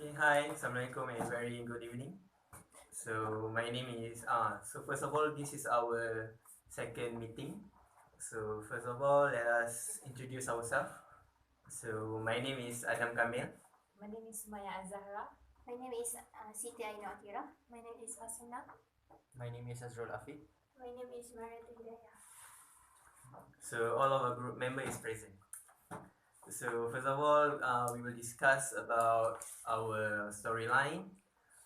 Okay, hi, Assalamualaikum and very good evening. So my name is so first of all this is our second meeting. So first of all let us introduce ourselves. So my name is Adam Kamil. My name is Maya Azahra. My name is Siti Aina Atira. My name is Asuna. My name is Azrul Afiq. My name is Mariatul Hidayah. So all of our group member is present. So first of all we will discuss about our storyline,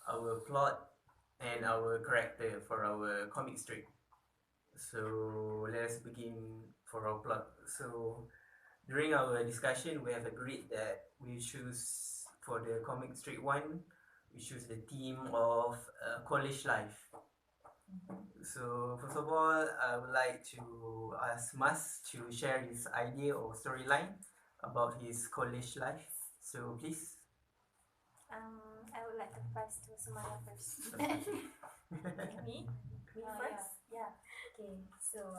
our plot and our character for our comic strip. So let's begin for our plot. So during our discussion, we have agreed that we choose for the comic strip one, we choose the theme of college life. So first of all, I would like to ask Mas to share his idea or storyline about his college life. So please. I would like to pass to Sumaya first. Me? Me first? Yeah. Okay, so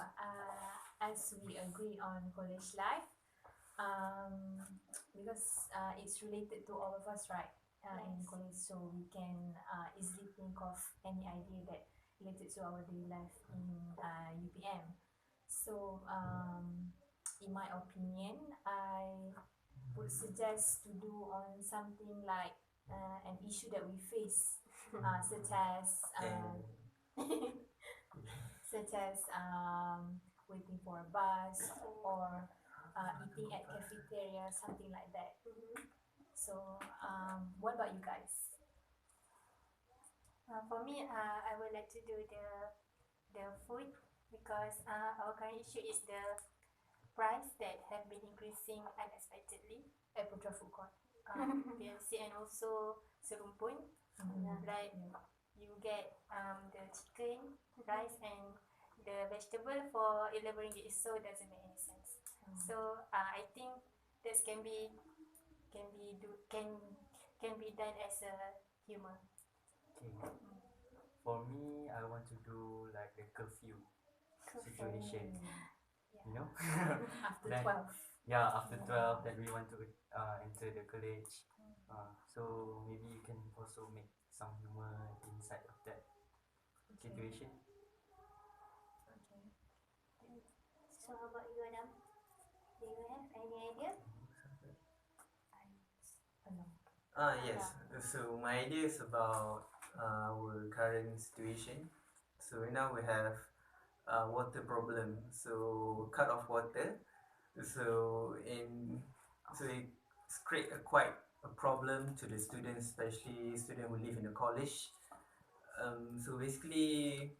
as we agree on college life, because it's related to all of us, right? In Yes. college, so we can easily think of any idea that related to our daily life in UPM. So, in my opinion, I would suggest to do on something like an issue that we face, such as And such as waiting for a bus or eating at cafeteria, something like that. So, what about you guys? For me, I would like to do the food because our current issue is the price that have been increasing unexpectedly. At Putra Food Court. PLC and also Serumpun. Like you get the chicken, rice, and the vegetable for 11 ringgit. So doesn't make any sense. So I think this can be done as a humor. Okay. For me, I want to do like the curfew situation. You know? After Then- 12. Yeah, after 12 that we want to enter the college. So maybe you can also make some humor inside of that situation. Okay. So how about you, Adam? Do you have any idea? Yes. So my idea is about our current situation. So right now we have water problem. So cut off water. So it's create a quite a problem to the students, especially students who live in the college. So basically,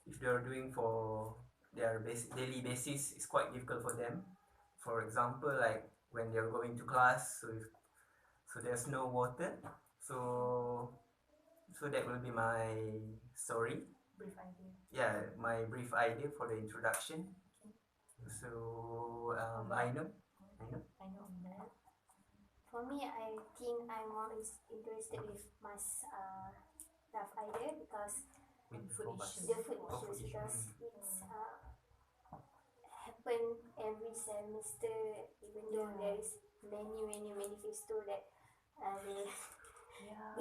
if they are doing for their daily basis, it's quite difficult for them. For example, like when they are going to class, so there's no water. So that will be my story. Brief idea. Yeah, my brief idea for the introduction. So I know. I know. For me, I think I'm more interested with Mas rough idea because With Food robust. issue. the food Oh, food issues issue. because it's happen every semester, even though Yeah. there is many manifesto that they Yeah.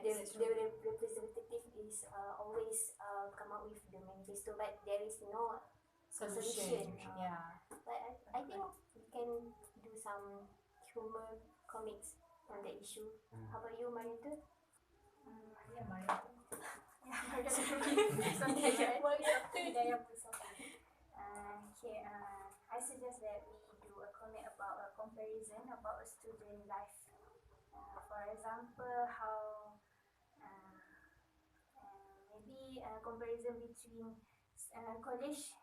the representative is always come up with the manifesto, but there is no Solution. solution. Yeah. But I think we can do some humor comics on the issue. How about you, Marita? Yeah, Maria. Okay, I suggest that we do a comic about a comparison about a student life. For example, how maybe a comparison between college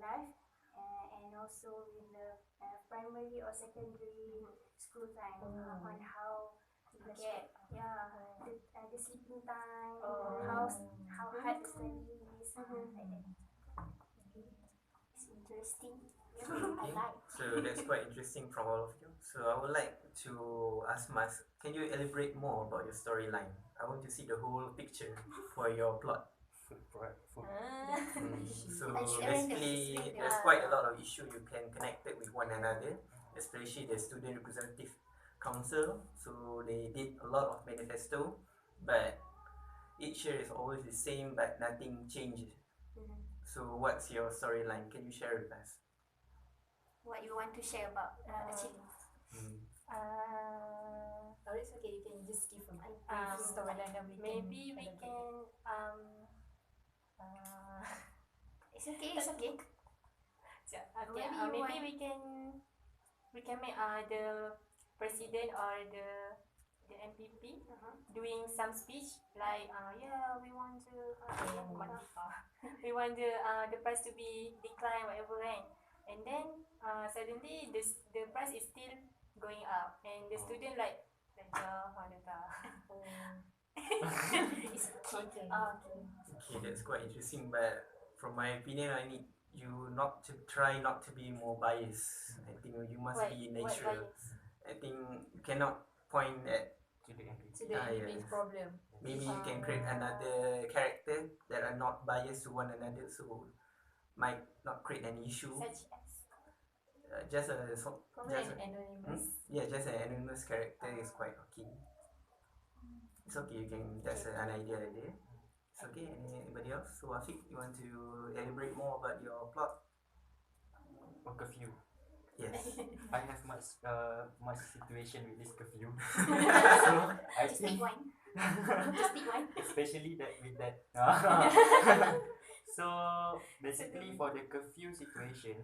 life and also with the primary or secondary school time on how we get the sleeping time, how hard the study is, like that. It's interesting. Okay. So that's quite interesting from all of you. So I would like to ask Mas, can you elaborate more about your storyline? I want to see the whole picture for your plot. Food, right? Food. So Explain basically, the- there's quite a lot of issue you can connect it with one another, especially the student representative. council, so they did a lot of manifesto, but each year is always the same, but nothing changes. Mhm. So what's your storyline? Can you share with us? What you want to share about achievement? Mm. Or it's okay, you can just give a brief Um, storyline and Maybe we elaborate. can Uh, it's okay, it's okay. okay, Maybe you maybe we can make the president or the MPP doing some speech like yeah, we want to we want the price to be declined whatever, right? And then suddenly the price is still going up and the student like It's okay. Okay. Okay. Okay, that's quite interesting, but from my opinion, I need you not to try not to be more biased. I think you must be What natural. bias? I think you cannot point at To the MPP. To the MPP's yes. problem. Maybe you can create another character that are not biased to one another, so might not create an issue. Such as Just a Probably just a, anonymous. yeah, just an anonymous character is quite okay. It's okay. You can that's an idea there. It's okay. Anybody else? So Afiq, you want to elaborate more about your plot? Or curfew. Yes. I have much situation with this curfew. So I just pick think one. Just pick one. especially that with that. So basically for the curfew situation,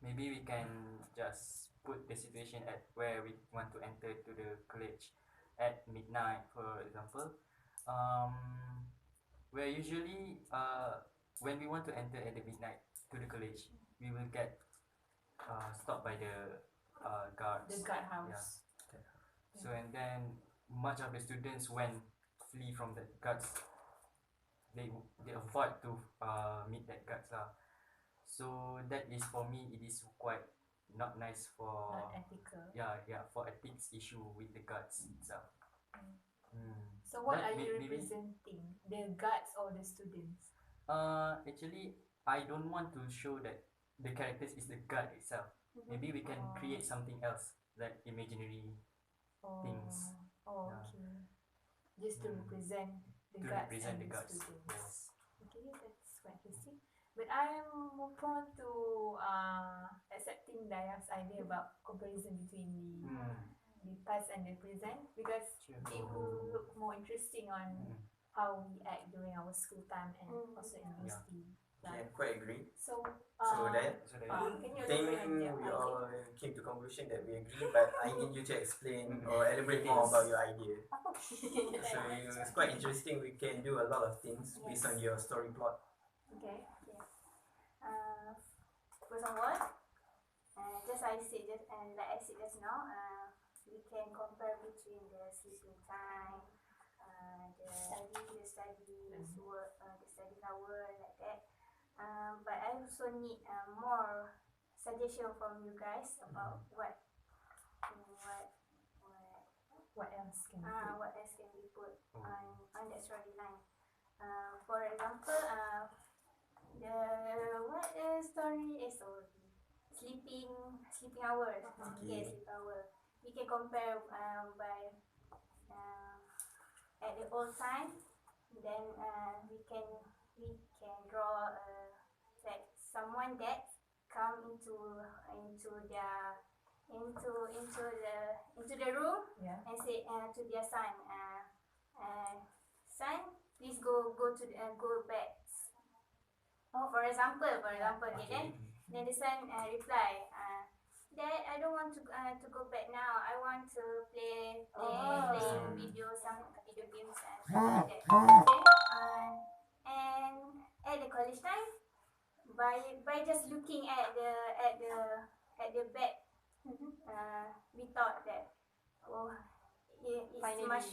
maybe we can just put the situation at where we want to enter to the college at midnight, for example. Where usually when we want to enter at the midnight to the college, we will get stopped by the guards. The guard house. So and then much of the students when flee from the guards, they avoid to meet that guards lah. So that is for me it is quite not nice for Not ethical. for ethics issue with the guards itself. So what That are you maybe representing? The guards or the students? actually I don't want to show that the characters is the guard itself. Maybe we can create something else like imaginary things. Oh, Yeah. okay. Just to represent the To guards represent and the the guards. students. Yes. Okay, that's quite interesting. But I am more prone to accepting Daya's idea about comparison between the past and the present because Sure. it will look more interesting on how we act during our school time and also in university. Yeah, I quite agree. So, So that So that can you I think elaborate on we that? all came to conclusion that we agree, but I need you to explain or elaborate more about your idea. So it's quite interesting. We can do a lot of things based on your story plot. Okay. First of all, just I said just and like I said just now, we can compare between the sleeping time, the studies work, the study hour like that. But I also need more suggestion from you guys about what What else can we do? what else can be put on that storyline. For example, the what story is sleeping hours. Okay. Sleep hour. We can compare by at the old time. Then we can draw like someone that come into the room Yeah. and say to their son, son, please go back. For example, okay. Then the son reply, Dad, I don't want to go back now. I want to play some video games and stuff like that. Okay. And at the college time, by just looking at the bed, we thought that it's Finally. much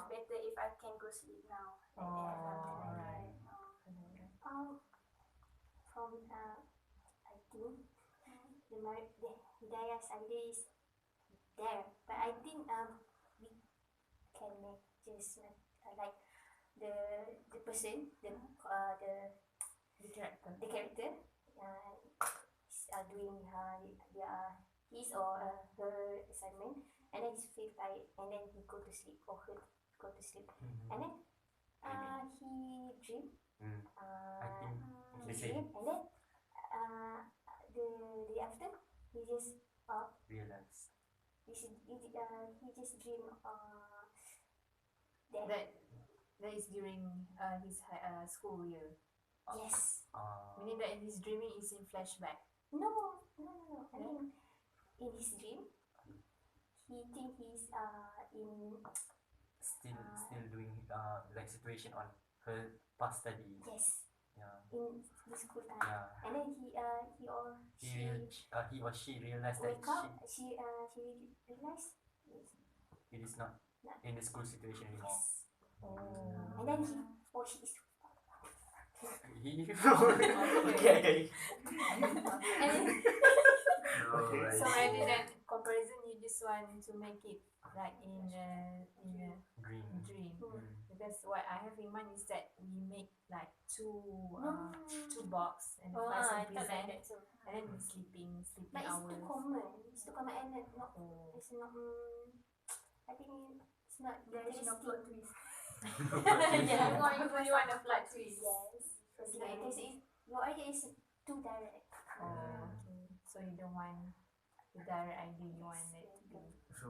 better if I can go sleep now. Right. From I think the Daya's idea is there, but I think we can make just like the person the character is doing his or her assignment, and then he feel tired, and then he go to sleep or her go to sleep, and then he dream. I think He the same. dream, and then the day after he just Realize. he just dream that That is during his school year. yes. Meaning that his dreaming is in flashback. No. I mean, in his dream, he think he's in Still doing like situation on her past study. yes Yeah. in the school time, Yeah. and then he or He or she realized that wake up. She realized it is not in the school situation anymore. yes, Oh. and then he or she is Okay. and then Alright. So rather than comparison, you just want to make it like in a Green. dream. Mm. Because what I have in mind is that we make like two no. box and Oh, pass I and thought like present, that too. and then we sleeping But it's hours. too common. It's too common and not. Oh. It's not. I think it's not. There is no plot interesting. twist. Yeah, you want a plot twist. Yes. It's not interesting. Your idea is too direct. Oh, okay. So you don't want the direct idea. You want it to be. So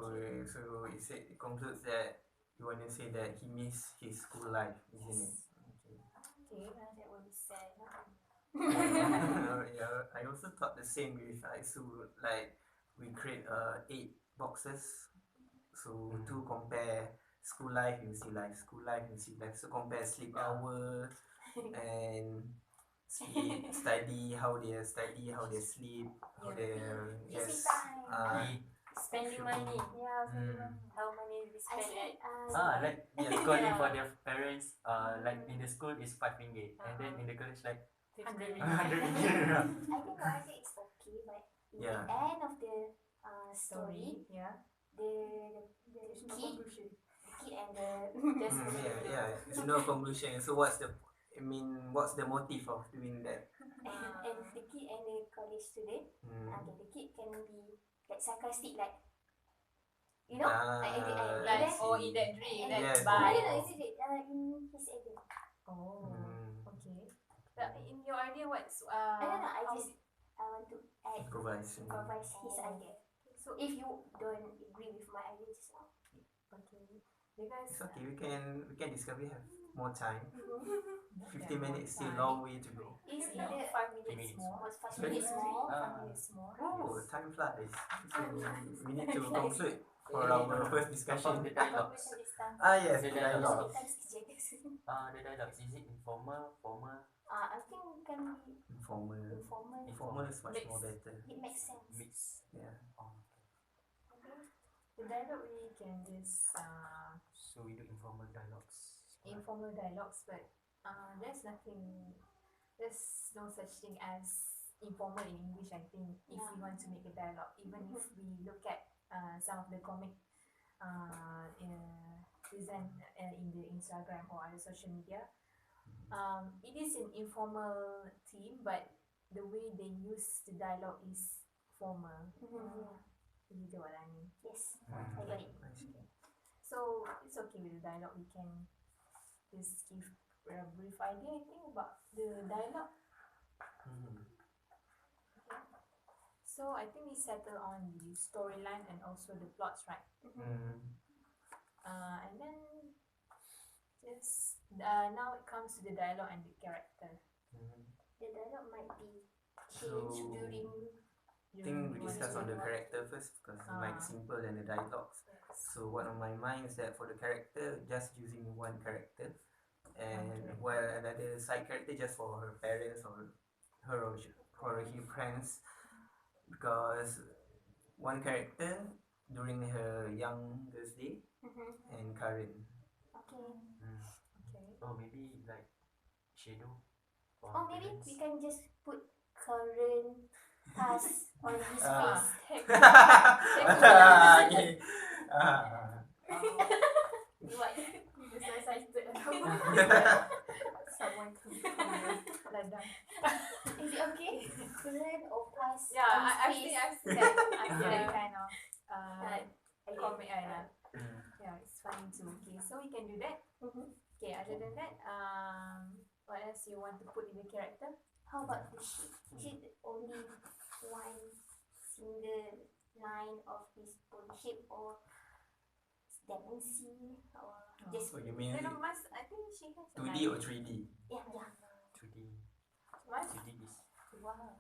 it concludes that you want to say that he missed his school life, isn't it? Okay. Okay, that will be sad. Yeah, I also thought the same with so like we create 8 boxes. So to compare school life, university life, school life, university life. So compare sleep hour and study, how they study, how they sleep, how they Easy just time. Spending money. Yeah. How money we I spend think at Like calling for their parents. Like in the school is 5 ringgit, and then in the college like 100 100 ringgit. I think your idea is okay, but in Yeah. the end of the story, Yeah. the There's no kid, conclusion. the kid and the Just yeah, there's no conclusion. So what's the motive of doing that? and the kid and the college student. Okay, the kid can be like sarcastic, like you know, like Like I or see. in that dream, that Yes. I by. don't know, is it in his idea? Oh, Mm. okay. In your idea, what's I don't know. I how- just want to add Improvise. improvise his idea. So if you don't agree with my idea just now, okay. Because It's okay. We can discuss. We have more time. 50 Yeah, minutes still time. long way to go. is you know, either 5 minutes minutes. more. was 5 Sorry? minutes more. 5 minutes more. Oh, time flies. So we need to Flies. conclude for our first discussion. The dialogues. Yes, The the dialogue. dialogue. Sometimes it's jealous. The dialogues, is it informal, formal, I think can be Informal. informal. Informal is much more Mix. better. It makes sense. mix? Yeah. The dialogue we can just So we do informal dialogues. informal dialogues, but there's no such thing as informal in English. I think if we want to make a dialogue, even if we look at some of the comic present in the Instagram or other social media, it is an informal theme, but the way they use the dialogue is formal. You get what I mean? Yes, I got it. I see. So it's okay with the dialogue. We can just give a brief idea, I think, about the dialogue. So I think we settle on the storyline and also the plots, right? And then just now it comes to the dialogue and the character. The dialogue might be So- changed during. I think we discuss on the character first because it might be simple than the dialogues. So what on my mind is that for the character, just using one character, and while another side character just for her parents or her or her friends, because one character during her youngest day and current. Okay. Okay. Oh, maybe like shadow. for Or maybe parents. we can just put current past on his Ah. face. Okay. What? You just excited. Someone to ladang. Is it okay? Current or pass Yeah, on I've space. seen that. I've seen that kind of Idea. comic. Yeah. Mm. Yeah, it's funny too. Okay, so we can do that. Mhm. Okay, other than that, what else you want to put in the character? How about the ship? Is it only one single line of this body shape, or dimension, or just So you mean Little Mas, I think she has a 2D or 3D? yeah. 2D. Mas? 2D is Wow.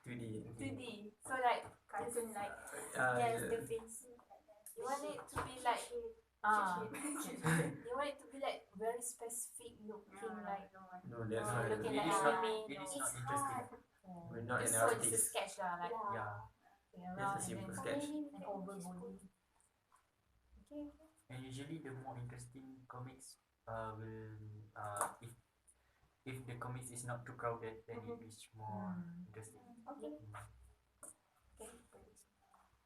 2D. 2D. So like Cartoon like Just the Uh, face. you want it to be like you want it to be like very specific looking like no, that's Oh, not. looking it like is not anime. it is It's not interesting. hard. We're not just an so it's a artist. sketch lah, like Yeah. looking around Just a and simple then Or sketch. maybe we an can over just body. put Okay. And usually the more interesting comics will if the comics is not too crowded, then it is more interesting. okay. Mm. Okay.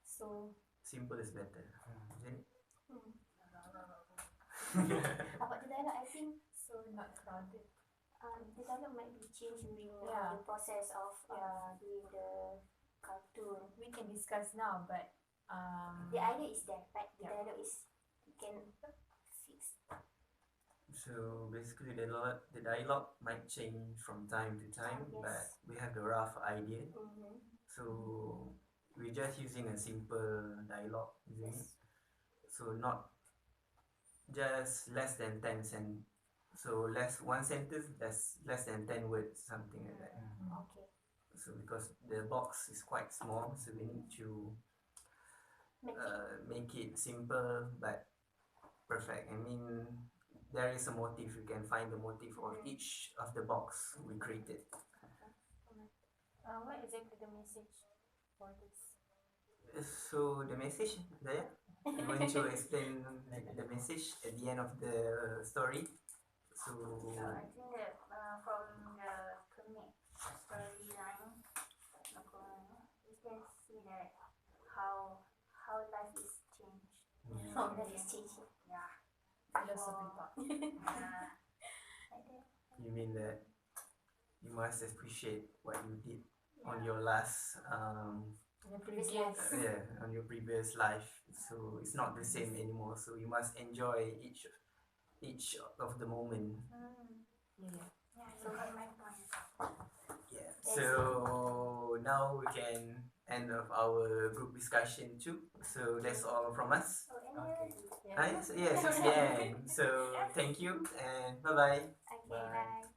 So Simple is better. Isn't it? About the dialogue, I think so not crowded. the dialogue might be changed during Yeah. the process of Yeah. doing the cartoon. We can discuss now, but The idea is there, right? The Yeah. dialogue is you can fix. So basically, the dialogue might change from time to time, Yes. but we have the rough idea. Mm-hmm. So we're just using a simple dialogue, isn't it? So not just less than 10 so one sentence less than 10 words, something like that. Okay. So because the box is quite small, so we need to make it simple but perfect. I mean, there is a motive. You can find the motive of each of the box we created. what exactly the message for this? So the message there, you want to explain the message at the end of the story. So I think that from the comic storyline, we can see that how life is changed. Oh, that is changing. Yeah. philosophy part. Like that. you mean that you must appreciate what you did on your last The Previous previous. life. yeah, on your previous life. So it's not the same anymore. So you must enjoy each of the moment. Yeah. Yeah, you got my point. Yeah. So now we can end of our group discussion too. So that's all from us. So Okay. anyway, Yes, it's the end. So thank you and bye bye. okay, Bye. bye.